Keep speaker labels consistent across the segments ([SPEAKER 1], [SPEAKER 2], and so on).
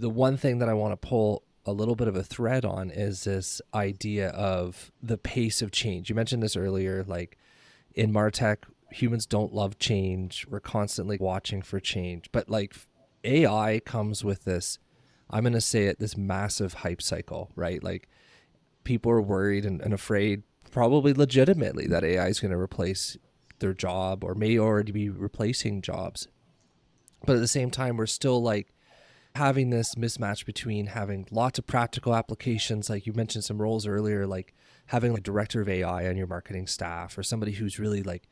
[SPEAKER 1] the one thing that I want to pull a little bit of a thread on is this idea of the pace of change. You mentioned this earlier, like in MarTech, humans don't love change. We're constantly watching for change. But like AI comes with this, I'm going to say it, this massive hype cycle, right? Like people are worried and afraid, probably legitimately, that AI is going to replace their job or may already be replacing jobs. But at the same time, we're still like having this mismatch between having lots of practical applications, like you mentioned some roles earlier, like having like director of AI on your marketing staff or somebody who's really like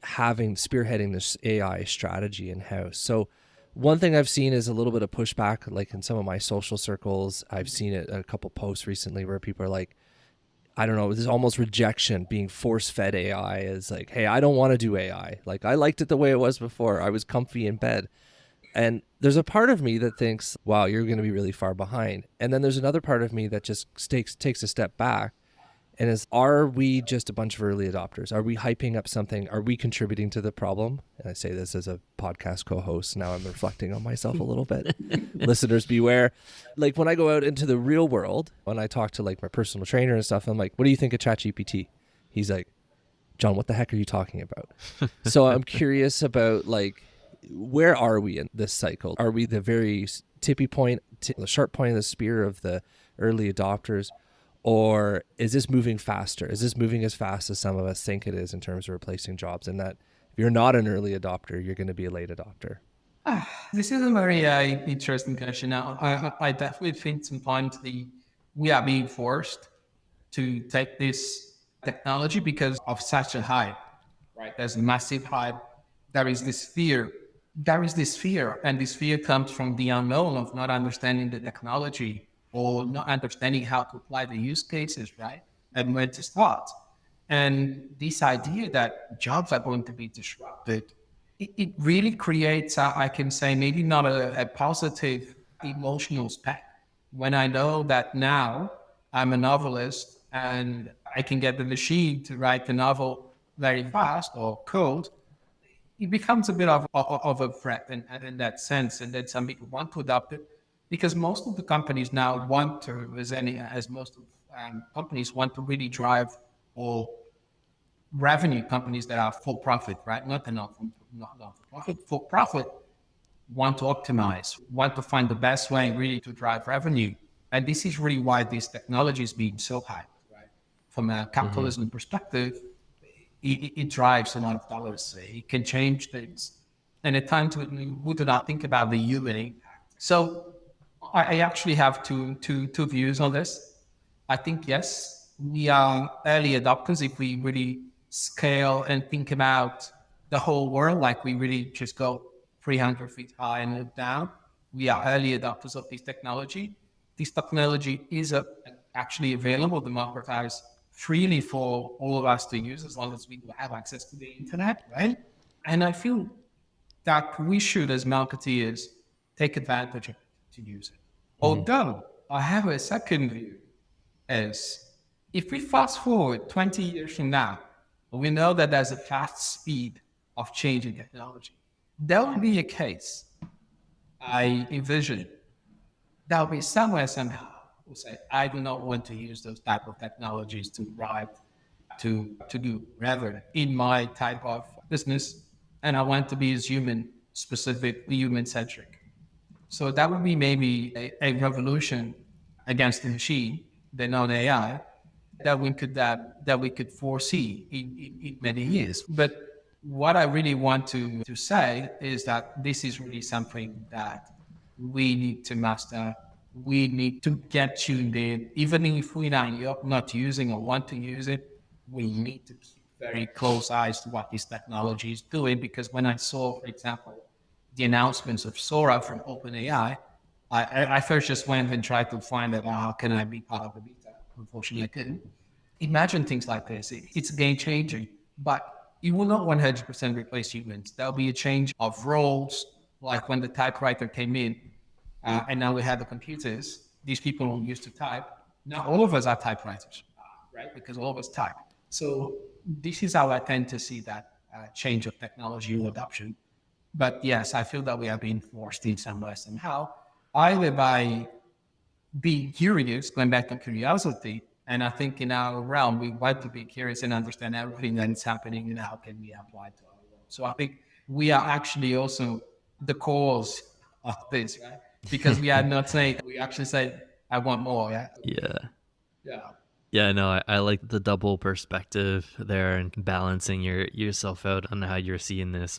[SPEAKER 1] spearheading this AI strategy in house. So one thing I've seen is a little bit of pushback, like in some of my social circles. I've seen it a couple posts recently where people are like, I don't know, there's almost rejection being force fed AI is like, hey, I don't want to do AI. Like I liked it the way it was before. I was comfy in bed. And there's a part of me that thinks, wow, you're going to be really far behind. And then there's another part of me that just takes a step back and is, are we just a bunch of early adopters? Are we hyping up something? Are we contributing to the problem? And I say this as a podcast co-host. Now I'm reflecting on myself a little bit. Listeners beware. Like when I go out into the real world, when I talk to like my personal trainer and stuff, I'm like, what do you think of ChatGPT? He's like, John, what the heck are you talking about? So I'm curious about like, where are we in this cycle? Are we the very tippy point, the sharp point of the spear of the early adopters? Or is this moving faster? Is this moving as fast as some of us think it is in terms of replacing jobs? And that if you're not an early adopter, you're going to be a late adopter.
[SPEAKER 2] This is a very interesting question. Now, I definitely think sometimes we are being forced to take this technology because of such a hype, right? There's a massive hype. There is this fear. And this fear comes from the unknown of not understanding the technology or not understanding how to apply the use cases, right? And where to start. And this idea that jobs are going to be disrupted, it really creates, I can say, maybe not a positive emotional spec. When I know that now I'm a novelist and I can get the machine to write the novel very fast or code, it becomes a bit of a threat in that sense. And then some people want to adopt it because most of the companies now want to, as most of companies want to really drive or revenue companies that are for profit, right? Not for profit. For profit, want to optimize, want to find the best way really to drive revenue. And this is really why this technology is being so hyped, right? From a capitalism perspective, it drives a lot of dollars. It can change things. And at times we do not think about the human impact. So I actually have two views on this. I think, yes, we are early adopters if we really scale and think about the whole world, like we really just go 300 feet high and look down. We are early adopters of this technology. This technology is actually available, democratized freely for all of us to use as long as we have access to the internet, right? And I feel that we should, as marketeers, take advantage of it to use it. Although I have a second view, is if we fast forward 20 years from now, we know that there's a fast speed of changing technology. There will be a case, I envision, there will be somewhere somehow who say, I do not want to use those type of technologies to write, to do rather in my type of business. And I want to be as human-specific, human-centric. So that would be maybe a revolution against the machine, the non-AI, that we could foresee in many years. But what I really want to say is that this is really something that we need to master. We need to get tuned in. Even if we're not using or want to use it, we need to keep very close eyes to what this technology is doing. Because when I saw, for example, the announcements of Sora from OpenAI, I first just went and tried to find out how can I be part of the beta. Unfortunately, I couldn't. Imagine things like this. It's game changing, but it will not 100% replace humans. There'll be a change of roles, like when the typewriter came in, and now we have the computers. These people who used to type, now all of us are typewriters, right? Because all of us type. So this is how I tend to see that change of technology or adoption. But yes, I feel that we are being forced in some way somehow. I live by being curious, going back to curiosity. And I think in our realm, we want to be curious and understand everything that is happening and how can we apply to our world. So I think we are actually also the cause of this, right? Because we are not saying, we actually say, I want more. Yeah.
[SPEAKER 3] Yeah.
[SPEAKER 2] Yeah.
[SPEAKER 3] Yeah, no, I like the double perspective there and balancing yourself out on how you're seeing this.